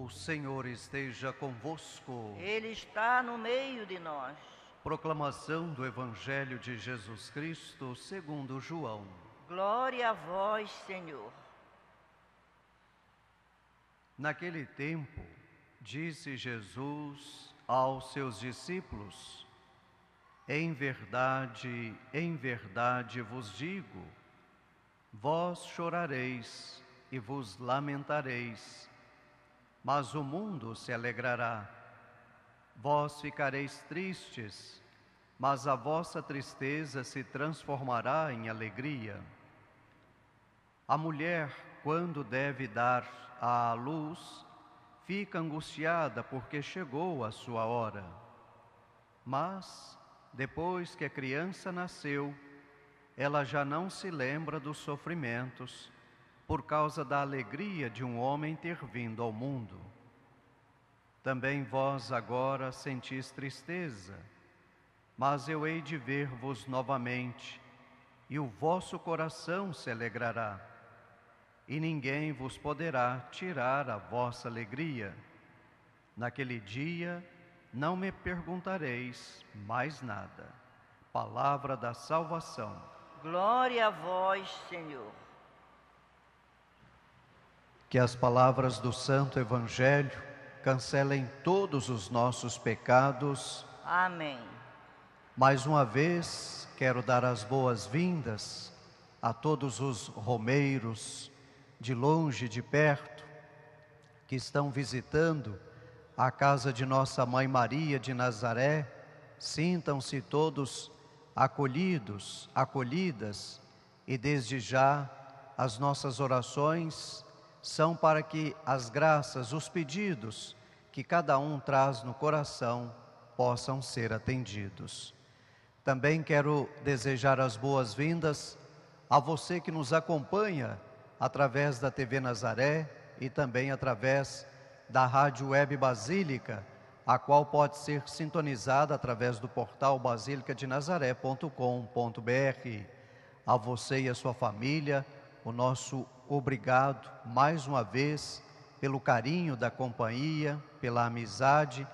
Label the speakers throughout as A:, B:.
A: O Senhor esteja convosco.
B: Ele está no meio de nós.
A: Proclamação do Evangelho de Jesus Cristo segundo João.
B: Glória a vós, Senhor.
A: Naquele tempo, disse Jesus aos seus discípulos: em verdade vos digo, vós chorareis e vos lamentareis, mas o mundo se alegrará. Vós ficareis tristes, mas a vossa tristeza se transformará em alegria. A mulher, quando deve dar à luz, fica angustiada porque chegou a sua hora. Mas, depois que a criança nasceu, ela já não se lembra dos sofrimentos, por causa da alegria de um homem ter vindo ao mundo. Também vós agora sentis tristeza, mas eu hei de ver-vos novamente, e o vosso coração se alegrará, e ninguém vos poderá tirar a vossa alegria. Naquele dia não me perguntareis mais nada. Palavra da salvação.
B: Glória a vós, Senhor.
A: Que as palavras do Santo Evangelho cancelem todos os nossos pecados.
B: Amém.
A: Mais uma vez, quero dar as boas-vindas a todos os romeiros, de longe e de perto, que estão visitando a casa de Nossa Mãe Maria de Nazaré. Sintam-se todos acolhidos, acolhidas, e desde já as nossas orações são para que as graças, os pedidos que cada um traz no coração possam ser atendidos. Também quero desejar as boas-vindas a você que nos acompanha através da TV Nazaré e também através da Rádio Web Basílica, a qual pode ser sintonizada através do portal basilicadenazaré.com.br. A você e a sua família, o nosso obrigado mais uma vez pelo carinho da companhia, pela amizade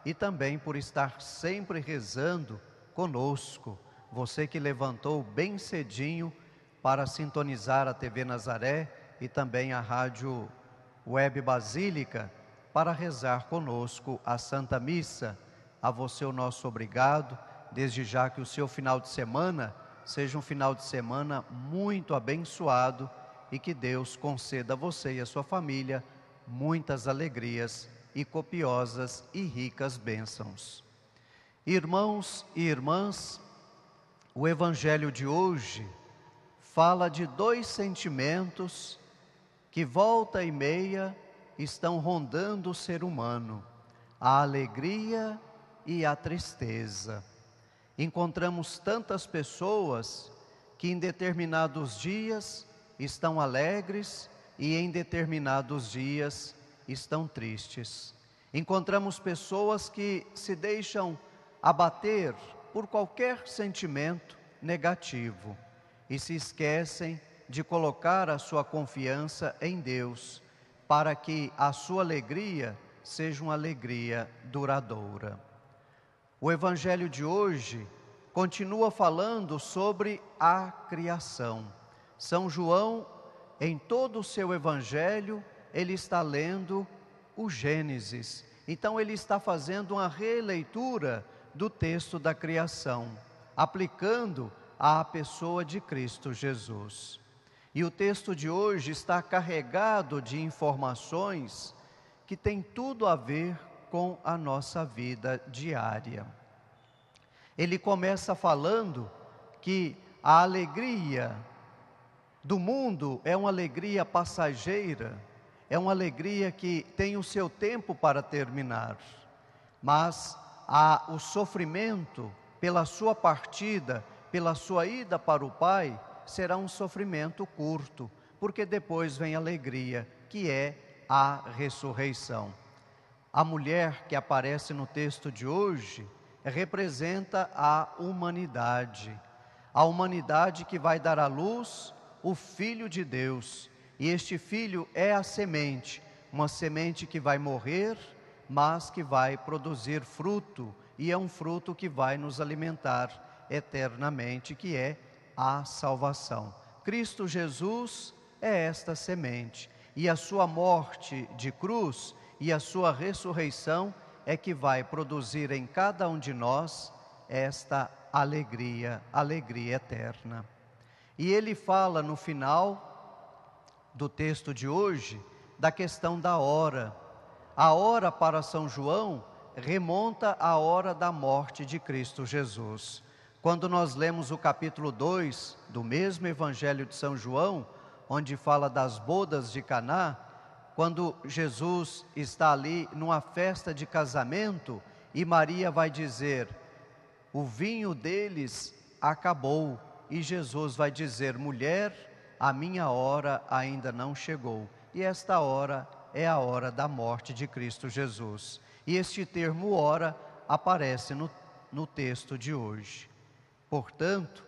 A: e também por estar sempre rezando conosco. Você que levantou bem cedinho para sintonizar a TV Nazaré e também a Rádio Web Basílica para rezar conosco a Santa Missa. A você o nosso obrigado, desde já que o seu final de semana seja um final de semana muito abençoado e que Deus conceda a você e a sua família muitas alegrias e copiosas e ricas bênçãos. Irmãos e irmãs, o Evangelho de hoje fala de dois sentimentos que volta e meia estão rondando o ser humano: a alegria e a tristeza. Encontramos tantas pessoas que em determinados dias estão alegres e em determinados dias estão tristes. Encontramos pessoas que se deixam abater por qualquer sentimento negativo e se esquecem de colocar a sua confiança em Deus, para que a sua alegria seja uma alegria duradoura. O Evangelho de hoje continua falando sobre a criação. São João, em todo o seu Evangelho, ele está lendo o Gênesis. Então ele está fazendo uma releitura do texto da criação, aplicando à pessoa de Cristo Jesus. E o texto de hoje está carregado de informações que têm tudo a ver com a nossa vida diária. Ele começa falando que a alegria do mundo é uma alegria passageira, é uma alegria que tem o seu tempo para terminar, mas o sofrimento pela sua partida, pela sua ida para o Pai, será um sofrimento curto, porque depois vem a alegria, que é a ressurreição. A mulher que aparece no texto de hoje representa a humanidade que vai dar à luz o Filho de Deus, e este Filho é a semente uma semente que vai morrer, mas que vai produzir fruto, e é um fruto que vai nos alimentar eternamente, que é a salvação. Cristo Jesus é esta semente, e a sua morte de cruz e a sua ressurreição é que vai produzir em cada um de nós esta alegria eterna. E ele fala no final do texto de hoje da questão da hora. A hora para São João remonta à hora da morte de Cristo Jesus. Quando nós lemos o capítulo 2 do mesmo Evangelho de São João, onde fala das bodas de Caná, quando Jesus está ali numa festa de casamento e Maria vai dizer: o vinho deles acabou, e Jesus vai dizer: mulher, a minha hora ainda não chegou. E esta hora é a hora da morte de Cristo Jesus. E este termo hora aparece no texto de hoje. Portanto,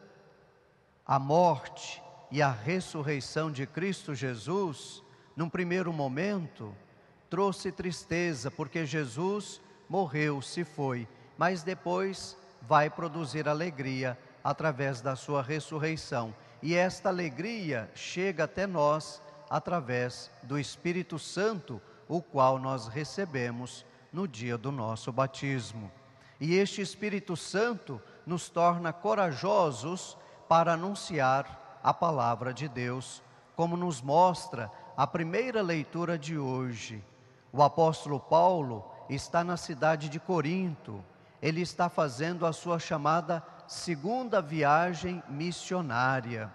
A: a morte e a ressurreição de Cristo Jesus, num primeiro momento, trouxe tristeza, porque Jesus morreu, se foi, mas depois vai produzir alegria através da sua ressurreição. E esta alegria chega até nós através do Espírito Santo, o qual nós recebemos no dia do nosso batismo. E este Espírito Santo nos torna corajosos para anunciar a palavra de Deus, como nos mostra a primeira leitura de hoje. O apóstolo Paulo está na cidade de Corinto. Ele está fazendo a sua chamada segunda viagem missionária.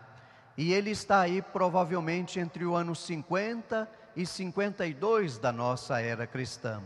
A: E ele está aí provavelmente entre o ano 50 e 52 da nossa era cristã.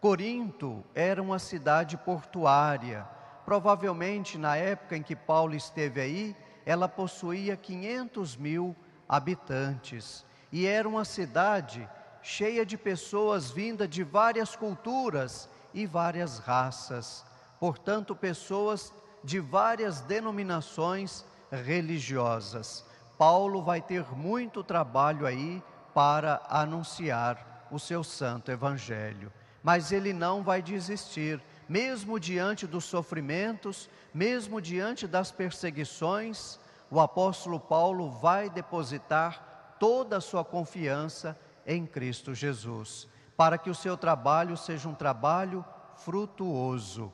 A: Corinto era uma cidade portuária. Provavelmente na época em que Paulo esteve aí, ela possuía 500.000 habitantes. E era uma cidade cheia de pessoas vindas de várias culturas e várias raças. Portanto, pessoas de várias denominações religiosas. Paulo vai ter muito trabalho aí para anunciar o seu santo evangelho. Mas ele não vai desistir, mesmo diante dos sofrimentos, mesmo diante das perseguições. O apóstolo Paulo vai depositar toda a sua confiança em Cristo Jesus, para que o seu trabalho seja um trabalho frutuoso.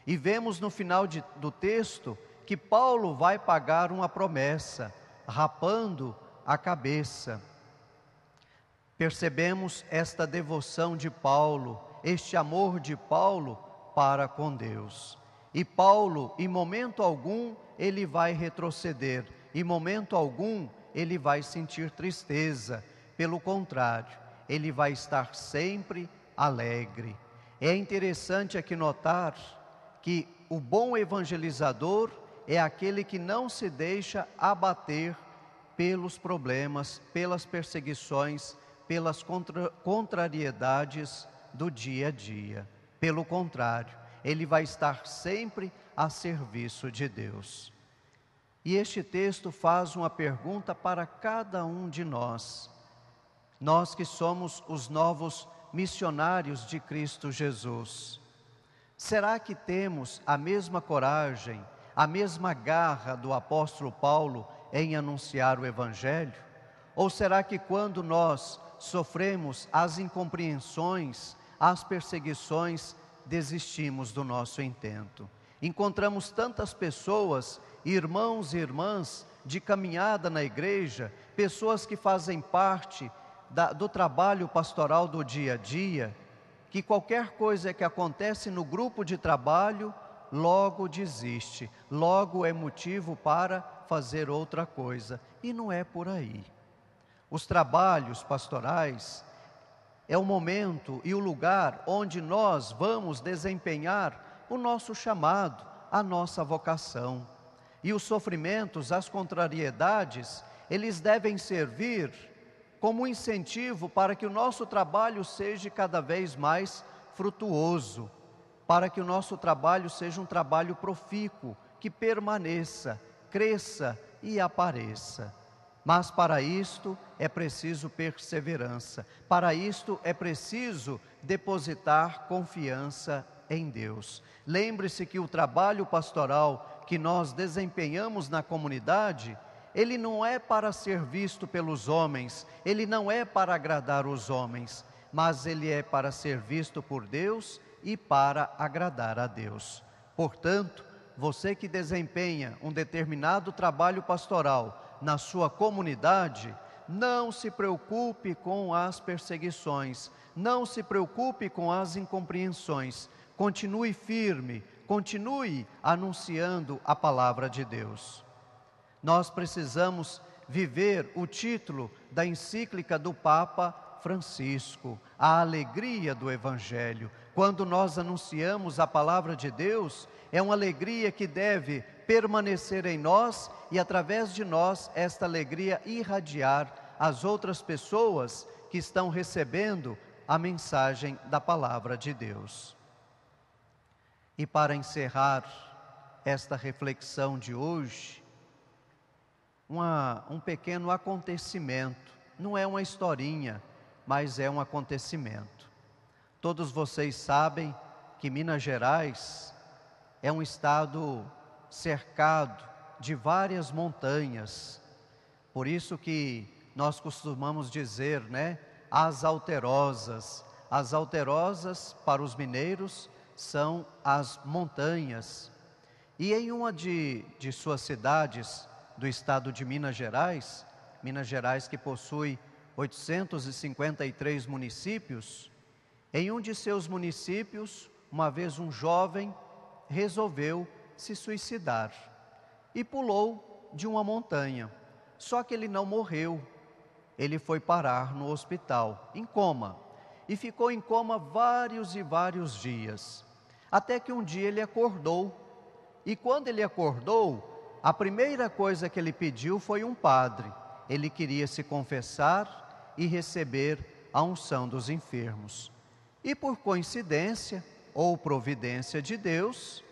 A: E vemos no final do texto que Paulo vai pagar uma promessa, rapando a cabeça. Percebemos esta devoção de Paulo, este amor de Paulo para com Deus. E Paulo, em momento algum, ele vai retroceder, em momento algum, ele vai sentir tristeza. Pelo contrário, ele vai estar sempre alegre. É interessante aqui notar que o bom evangelizador é aquele que não se deixa abater pelos problemas, pelas perseguições, pelas contrariedades do dia a dia. Pelo contrário, ele vai estar sempre a serviço de Deus. E este texto faz uma pergunta para cada um de nós. Nós que somos os novos missionários de Cristo Jesus. Será que temos a mesma coragem, a mesma garra do apóstolo Paulo em anunciar o Evangelho? Ou será que quando nós sofremos as incompreensões, as perseguições, desistimos do nosso intento? Encontramos tantas pessoas, irmãos e irmãs de caminhada na igreja, pessoas que fazem parte do trabalho pastoral do dia a dia, que qualquer coisa que acontece no grupo de trabalho, logo desiste, logo é motivo para fazer outra coisa. E não é por aí. Os trabalhos pastorais é o momento e o lugar onde nós vamos desempenhar o nosso chamado, a nossa vocação. E os sofrimentos, as contrariedades, eles devem servir como um incentivo para que o nosso trabalho seja cada vez mais frutuoso, para que o nosso trabalho seja um trabalho profícuo, que permaneça, cresça e apareça. Mas para isto é preciso perseverança. Para isto é preciso depositar confiança em Deus. Lembre-se que o trabalho pastoral que nós desempenhamos na comunidade, ele não é para ser visto pelos homens, ele não é para agradar os homens, mas ele é para ser visto por Deus e para agradar a Deus. Portanto, você que desempenha um determinado trabalho pastoral na sua comunidade, não se preocupe com as perseguições, não se preocupe com as incompreensões. Continue firme, continue anunciando a palavra de Deus. Nós precisamos viver o título da encíclica do Papa Francisco, a alegria do Evangelho. Quando nós anunciamos a palavra de Deus, é uma alegria que deve permanecer em nós e através de nós esta alegria irradiar as outras pessoas que estão recebendo a mensagem da palavra de Deus. E para encerrar esta reflexão de hoje, um pequeno acontecimento, não é uma historinha, mas é um acontecimento. Todos vocês sabem que Minas Gerais é um estado cercado de várias montanhas, por isso que nós costumamos dizer, as alterosas. As alterosas para os mineiros são as montanhas. E em uma de suas cidades do estado de Minas Gerais que possui 853 municípios, em um de seus municípios, uma vez um jovem resolveu se suicidar e pulou de uma montanha. Só que ele não morreu, ele foi parar no hospital, em coma, e ficou em coma vários e vários dias, até que um dia ele acordou, e quando ele acordou, a primeira coisa que ele pediu foi um padre. Ele queria se confessar e receber a unção dos enfermos. E por coincidência, ou providência de Deus,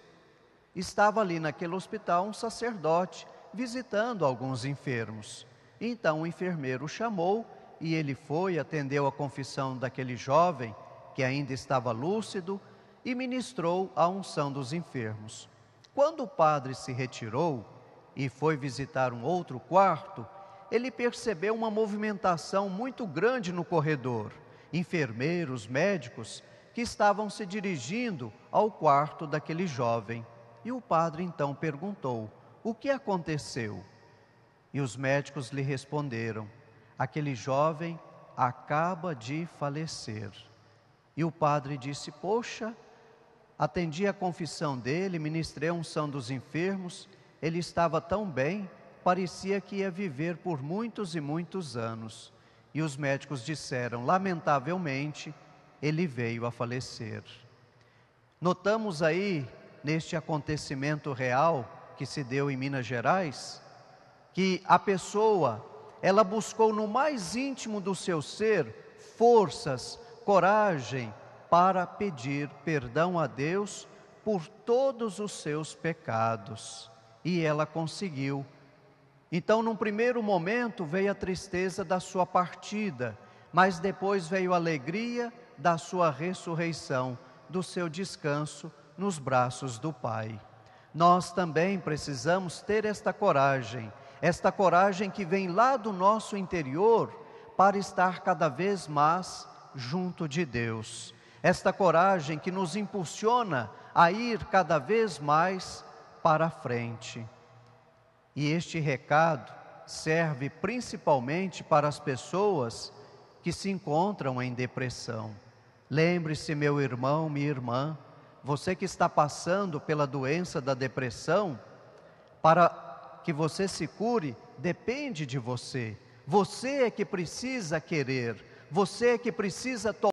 A: estava ali naquele hospital um sacerdote, visitando alguns enfermos. Então o enfermeiro o chamou e ele foi, atendeu a confissão daquele jovem que ainda estava lúcido e ministrou a unção dos enfermos. Quando o padre se retirou e foi visitar um outro quarto, ele percebeu uma movimentação muito grande no corredor. Enfermeiros, médicos que estavam se dirigindo ao quarto daquele jovem. E o padre então perguntou: o que aconteceu? E os médicos lhe responderam: aquele jovem acaba de falecer. E o padre disse: poxa, atendi a confissão dele, ministrei a unção dos enfermos, ele estava tão bem, parecia que ia viver por muitos e muitos anos. E os médicos disseram: lamentavelmente, ele veio a falecer. Notamos aí, neste acontecimento real que se deu em Minas Gerais, que a pessoa, ela buscou no mais íntimo do seu ser forças, coragem para pedir perdão a Deus por todos os seus pecados. E ela conseguiu. Então, num primeiro momento veio a tristeza da sua partida, mas depois veio a alegria da sua ressurreição, do seu descanso nos braços do Pai. Nós também precisamos ter esta coragem que vem lá do nosso interior para estar cada vez mais junto de Deus. Esta coragem que nos impulsiona a ir cada vez mais para a frente. E este recado serve principalmente para as pessoas que se encontram em depressão. Lembre-se, meu irmão, minha irmã, você que está passando pela doença da depressão, para que você se cure, depende de você. Você é que precisa querer, você é que precisa tomar